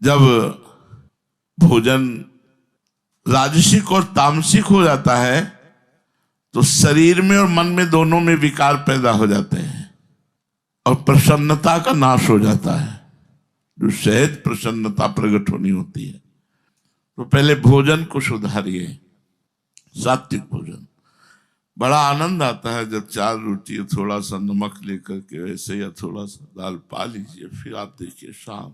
जब भोजन राजसिक और तामसिक हो जाता है तो शरीर में और मन में दोनों में विकार पैदा हो जाते हैं और प्रसन्नता का नाश हो जाता है। जो सहज प्रसन्नता प्रकट होनी होती है, तो पहले भोजन को सुधारिए, सात्विक भोजन। बड़ा आनंद आता है जब 4 रोटी थोड़ा सा नमक लेकर के ऐसे या थोड़ा सा दाल पा लीजिए, फिर आप देखिए शाम।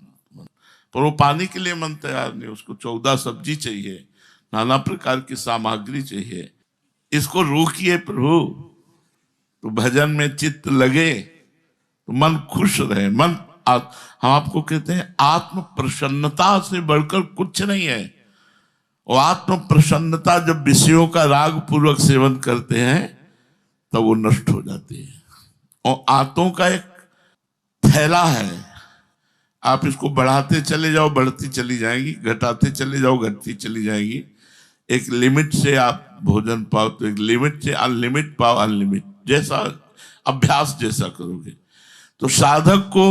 पर वो पानी के लिए मन तैयार नहीं, उसको 14 सब्जी चाहिए, नाना प्रकार की सामग्री चाहिए। इसको रोकिए प्रभु, तो भजन में चित्त लगे, तो मन खुश रहे। हम आपको कहते हैं आत्म प्रसन्नता से बढ़कर कुछ नहीं है। और आत्म प्रसन्नता जब विषयों का राग पूर्वक सेवन करते हैं तब वो नष्ट हो जाती है। और आंतों का एक थैला है, आप इसको बढ़ाते चले जाओ बढ़ती चली जाएगी, घटाते चले जाओ घटती चली जाएगी। एक लिमिट से आप भोजन पाओ तो एक लिमिट से अनलिमिट पाओ अनलिमिट, जैसा अभ्यास जैसा करोगे। तो साधक को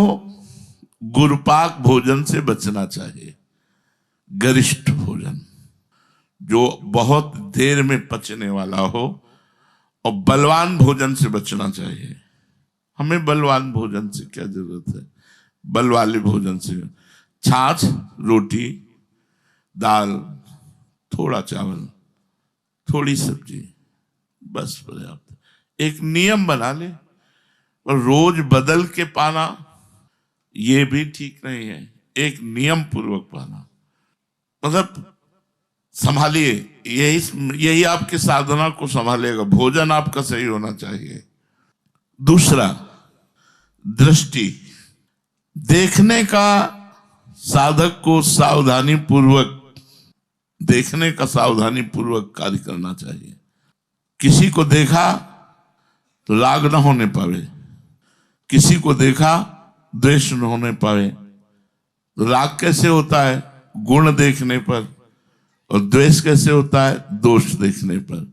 गुरुपाक भोजन से बचना चाहिए, गरिष्ठ भोजन जो बहुत देर में पचने वाला हो, और बलवान भोजन से बचना चाहिए। हमें बलवान भोजन से क्या जरूरत है? बल वाले भोजन से छाछ, रोटी, दाल, थोड़ा चावल, थोड़ी सब्जी, बस पर्याप्त। एक नियम बना ले, और रोज बदल के पाना ये भी ठीक नहीं है। एक नियम पूर्वक पाना, मतलब संभालिए, यही आपकी साधना को संभालेगा। भोजन आपका सही होना चाहिए। दूसरा, दृष्टि, देखने का साधक को सावधानी पूर्वक देखने का सावधानी पूर्वक कार्य करना चाहिए। किसी को देखा तो राग न होने पावे, किसी को देखा द्वेष न होने पावे। तो राग कैसे होता है? गुण देखने पर। और द्वेष कैसे होता है? दोष देखने पर।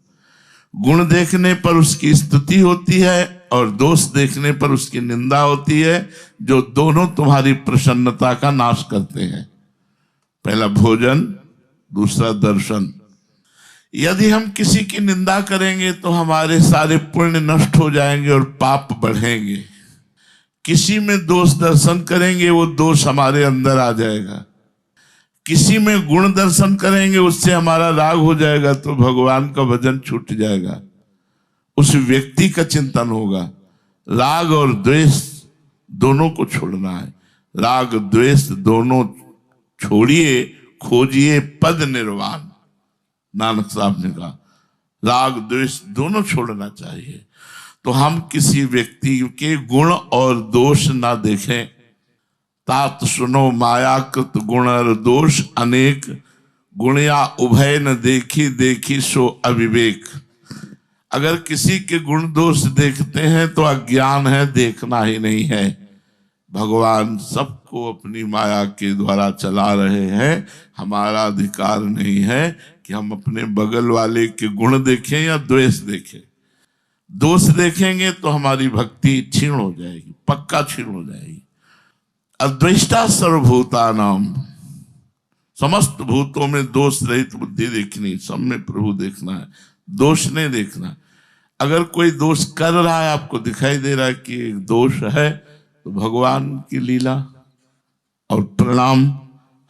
गुण देखने पर उसकी स्तुति होती है और दोष देखने पर उसकी निंदा होती है, जो दोनों तुम्हारी प्रसन्नता का नाश करते हैं। पहला भोजन, दूसरा दर्शन। यदि हम किसी की निंदा करेंगे तो हमारे सारे पुण्य नष्ट हो जाएंगे और पाप बढ़ेंगे। किसी में दोष दर्शन करेंगे, वो दोष हमारे अंदर आ जाएगा। किसी में गुण दर्शन करेंगे, उससे हमारा राग हो जाएगा, तो भगवान का भजन छूट जाएगा। उस व्यक्ति का चिंतन होगा। राग और द्वेष दोनों को छोड़ना है। राग द्वेष दोनों छोड़िए, खोजिए पद निर्वाण। नानक साहब ने कहा राग द्वेष दोनों छोड़ना चाहिए। तो हम किसी व्यक्ति के गुण और दोष ना देखें। तात सुनो मायाकृत गुण और दोष अनेक, गुणया उभय न देखी देखी सो अविवेक। अगर किसी के गुण दोष देखते हैं तो अज्ञान है, देखना ही नहीं है। भगवान सबको अपनी माया के द्वारा चला रहे हैं। हमारा अधिकार नहीं है कि हम अपने बगल वाले के गुण देखें या द्वेष देखें। दोष देखेंगे तो हमारी भक्ति क्षीण हो जाएगी, पक्का क्षीण हो जाएगी। अद्वेष्टा सर्वभूतानाम, समस्त भूतों में दोष रहित बुद्धि देखनी, सब में प्रभु देखना है, दोष नहीं देखना। अगर कोई दोष कर रहा है, आपको दिखाई दे रहा है कि एक दोष है, तो भगवान की लीला और प्रणाम।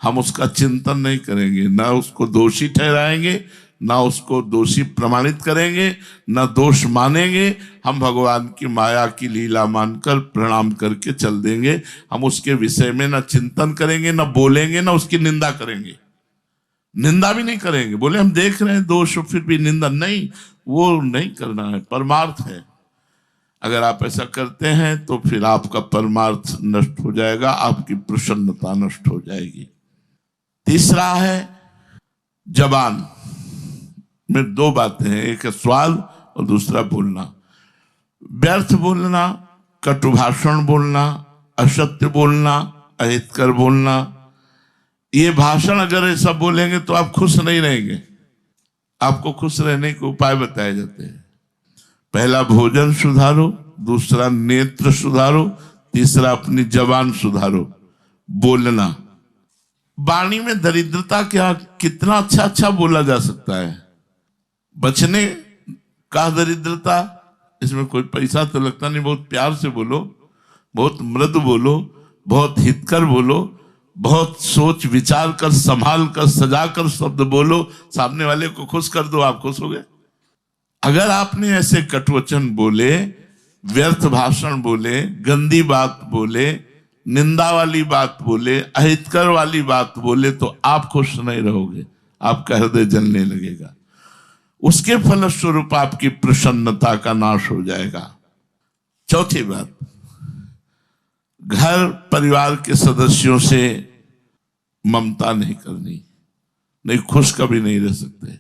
हम उसका चिंतन नहीं करेंगे, ना उसको दोषी ठहराएंगे, ना उसको दोषी प्रमाणित करेंगे, ना दोष मानेंगे। हम भगवान की माया की लीला मानकर प्रणाम करके चल देंगे। हम उसके विषय में ना चिंतन करेंगे, ना बोलेंगे, ना उसकी निंदा करेंगे। निंदा भी नहीं करेंगे। बोले हम देख रहे हैं दोष, फिर भी निंदा नहीं, वो नहीं करना है, परमार्थ है। अगर आप ऐसा करते हैं तो फिर आपका परमार्थ नष्ट हो जाएगा, आपकी प्रसन्नता नष्ट हो जाएगी। तीसरा है जबान में 2 बातें हैं, एक है स्वाद और दूसरा बोलना। व्यर्थ बोलना, कटु भाषण बोलना, असत्य बोलना, अहितकर बोलना। ये भाषण अगर ऐसा बोलेंगे तो आप खुश नहीं रहेंगे। आपको खुश रहने के उपाय बताए जाते हैं। पहला भोजन सुधारो, दूसरा नेत्र सुधारो, तीसरा अपनी जबान सुधारो। बोलना, वाणी में दरिद्रता क्या, कितना अच्छा अच्छा बोला जा सकता है। बचने का दरिद्रता, इसमें कोई पैसा तो लगता नहीं, बहुत प्यार से बोलो, बहुत मृदु बोलो, बहुत हितकर बोलो, बहुत सोच विचार कर, संभाल कर, सजा कर शब्द बोलो, सामने वाले को खुश कर दो, आप खुश हो गए। अगर आपने ऐसे कटवचन बोले, व्यर्थ भाषण बोले, गंदी बात बोले, निंदा वाली बात बोले, अहितकर वाली बात बोले, तो आप खुश नहीं रहोगे, आपका हृदय जलने लगेगा। उसके फलस्वरूप आपकी प्रसन्नता का नाश हो जाएगा। चौथी बात, घर परिवार के सदस्यों से ममता नहीं करनी, नहीं खुश कभी नहीं रह सकते।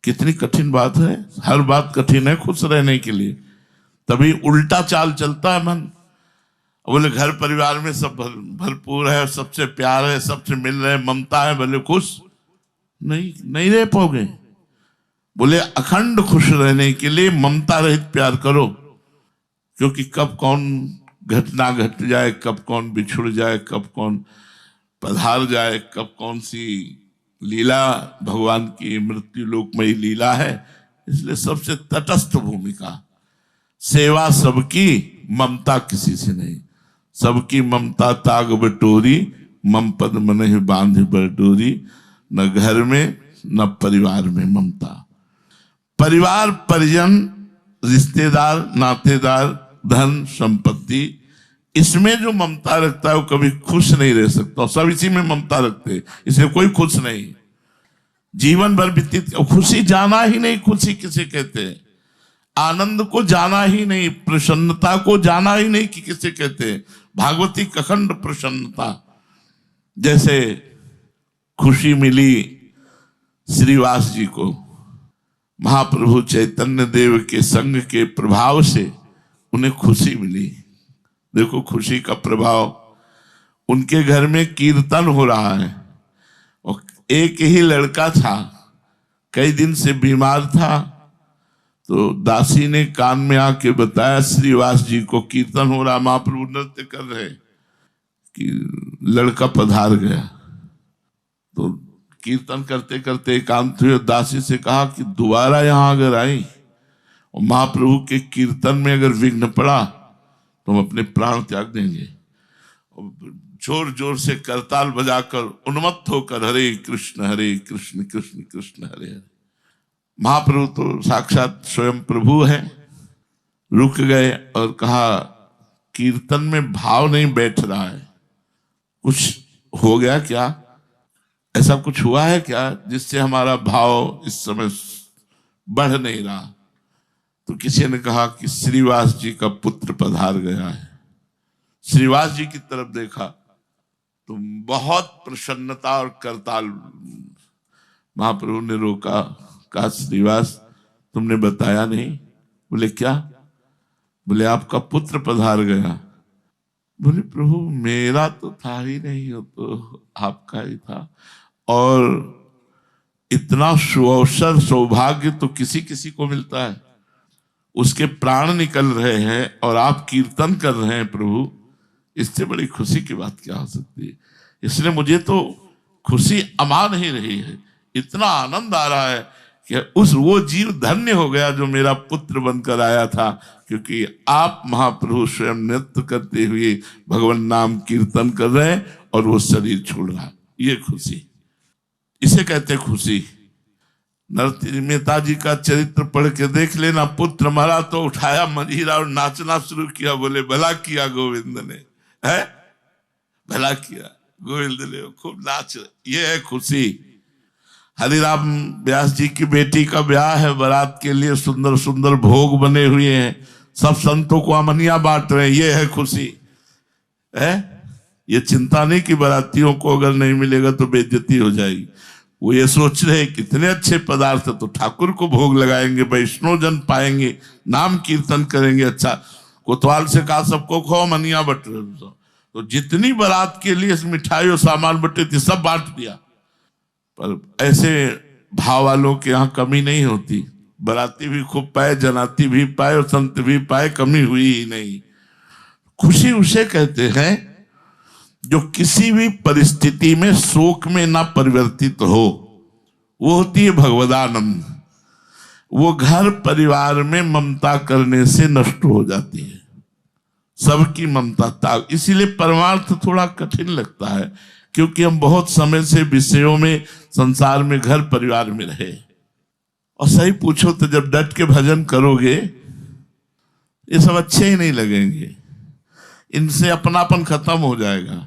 कितनी कठिन बात है, हर बात कठिन है खुश रहने के लिए, तभी उल्टा चाल चलता है मन। बोले घर परिवार में सब भरपूर है, सबसे प्यार है, सबसे मिल रहे, ममता है, बोले खुश नहीं रह पाओगे। बोले अखंड खुश रहने के लिए ममता रहित प्यार करो, क्योंकि कब कौन घटना घट जाए, कब कौन बिछुड़ जाए, कब कौन पधार जाए, कब कौन सी लीला भगवान की मृत्यु लोकमयी लीला है। इसलिए सबसे तटस्थ भूमिका, सेवा सबकी, ममता किसी से नहीं। सबकी ममता ताग बटोरी, मम पद मनहि बांध बटोरी। न घर में न परिवार में ममता। परिवार परिजन, रिश्तेदार, नातेदार, धन संपत्ति, इसमें जो ममता रखता है वो कभी खुश नहीं रह सकता। सब इसी में ममता रखते हैं, इसलिए कोई खुश नहीं। जीवन भर व्यतीत, खुशी जाना ही नहीं, खुशी किसे कहते हैं। आनंद को जाना ही नहीं, प्रसन्नता को जाना ही नहीं कि किसे कहते हैं। भागवती अखंड प्रसन्नता। जैसे खुशी मिली श्रीवास जी को, महाप्रभु चैतन्य देव के संग के प्रभाव से उन्हें खुशी मिली। देखो खुशी का प्रभाव, उनके घर में कीर्तन हो रहा है और एक ही लड़का था, कई दिन से बीमार था। तो दासी ने कान में आके बताया श्रीवास जी को कीर्तन हो रहा, महाप्रभु नृत्य कर रहे, कि लड़का पधार गया। तो कीर्तन करते करते एकांत हुए, दासी से कहा कि दोबारा यहां अगर आई और महाप्रभु के कीर्तन में अगर विघ्न पड़ा तो हम अपने प्राण त्याग देंगे। जोर जोर से करताल बजाकर उन्मत्त होकर हरे कृष्ण कृष्ण कृष्ण हरे हरे। महाप्रभु तो साक्षात स्वयं प्रभु है, रुक गए और कहा कीर्तन में भाव नहीं बैठ रहा है, कुछ हो गया क्या, ऐसा कुछ हुआ है क्या जिससे हमारा भाव इस समय बढ़ नहीं रहा। तो किसी ने कहा कि श्रीवास जी का पुत्र पधार गया है। श्रीवास जी की तरफ देखा तो बहुत प्रसन्नता और करताल। महाप्रभु ने रोका, कहा श्रीवास तुमने बताया नहीं। बोले क्या? बोले आपका पुत्र पधार गया। बोले प्रभु मेरा तो था ही नहीं, हो तो आपका ही था। और इतना सुअवसर सौभाग्य तो किसी किसी को मिलता है, उसके प्राण निकल रहे हैं और आप कीर्तन कर रहे हैं प्रभु, इससे बड़ी खुशी की बात क्या हो सकती है। इसलिए मुझे तो खुशी अमान ही रही है, इतना आनंद आ रहा है कि वो जीव धन्य हो गया जो मेरा पुत्र बनकर आया था, क्योंकि आप महाप्रभु स्वयं नृत्य करते हुए भगवान नाम कीर्तन कर रहे हैं और वो शरीर छोड़ रहा। ये खुशी, इसे कहते खुशी। नरसिंह मेहता जी का चरित्र पढ़ के देख लेना। पुत्र मरा तो उठाया मंजीरा और नाचना शुरू किया। बोले भला किया गोविंद ने, है भला किया गोविंद ने, खूब नाच। ये है खुशी। हरिराम व्यास जी की बेटी का ब्याह है, बारात के लिए सुंदर सुंदर भोग बने हुए हैं, सब संतों को अमनिया बांट रहे हैं। ये है खुशी, है। ये चिंता नहीं कि बारातियों को अगर नहीं मिलेगा तो बेइज्जती हो जाएगी। वो ये सोच रहे कितने अच्छे पदार्थ तो ठाकुर को भोग लगाएंगे, वैष्णव जन पाएंगे, नाम कीर्तन करेंगे। अच्छा, कोतवाल से कहा सबको खाओ, मनिया बट रहे। तो जितनी बारात के लिए मिठाई और सामान बटे थे सब बांट दिया। पर ऐसे भाव वालों के यहाँ कमी नहीं होती। बाराती भी खूब पाए, जनाती भी पाए और संत भी पाए, कमी हुई ही नहीं। खुशी उसे कहते हैं जो किसी भी परिस्थिति में शोक में ना परिवर्तित हो, वो होती है भगवदानंद। वो घर परिवार में ममता करने से नष्ट हो जाती है, सबकी ममता त्याग। इसीलिए परमार्थ थोड़ा कठिन लगता है, क्योंकि हम बहुत समय से विषयों में, संसार में, घर परिवार में रहे। और सही पूछो तो जब डट के भजन करोगे ये सब अच्छे ही नहीं लगेंगे, इनसे अपनापन खत्म हो जाएगा।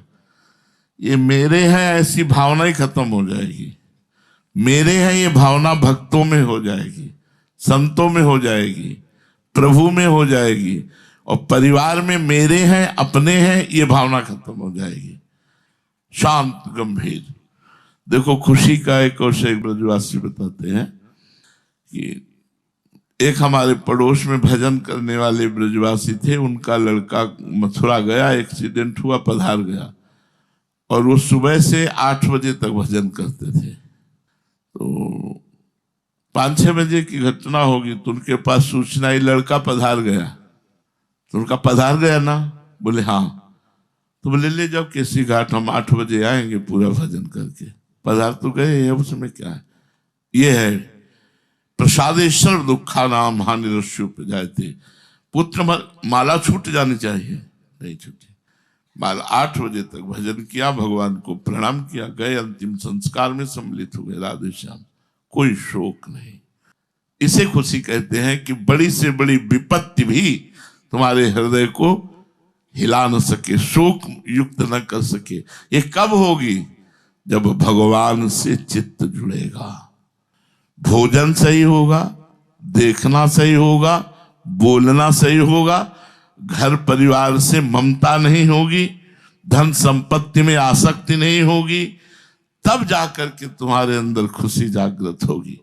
ये मेरे हैं ऐसी भावना ही खत्म हो जाएगी। मेरे हैं ये भावना भक्तों में हो जाएगी, संतों में हो जाएगी, प्रभु में हो जाएगी, और परिवार में मेरे हैं, अपने हैं, ये भावना खत्म हो जाएगी। शांत गंभीर। देखो खुशी का एक और शेख ब्रजवासी बताते हैं कि एक हमारे पड़ोस में भजन करने वाले ब्रजवासी थे, उनका लड़का मथुरा गया, एक्सीडेंट हुआ, पधार गया, और वो सुबह से 8 बजे तक भजन करते थे। तो 5-6 बजे की घटना होगी तो उनके पास सूचना आई लड़का पधार गया। तो उनका पधार गया ना, बोले हाँ। तो बोले ले जाओ केसी घाट, हम 8 बजे आएंगे पूरा भजन करके। पधार तो गए हैं, उसमें क्या है। ये है प्रसादेश्वर दुखा नाम हानि रस्योपजायते। पुत्र माला छूट जानी चाहिए, नहीं छूटी। माला 8 बजे तक भजन किया, भगवान को प्रणाम किया, गए, अंतिम संस्कार में सम्मिलित हुए। राधे श्याम, कोई शोक नहीं। इसे खुशी कहते हैं कि बड़ी से बड़ी विपत्ति भी तुम्हारे हृदय को हिला न सके, शोक युक्त न कर सके। ये कब होगी? जब भगवान से चित्त जुड़ेगा, भोजन सही होगा, देखना सही होगा, बोलना सही होगा, घर परिवार से ममता नहीं होगी, धन संपत्ति में आसक्ति नहीं होगी, तब जाकर के तुम्हारे अंदर खुशी जागृत होगी।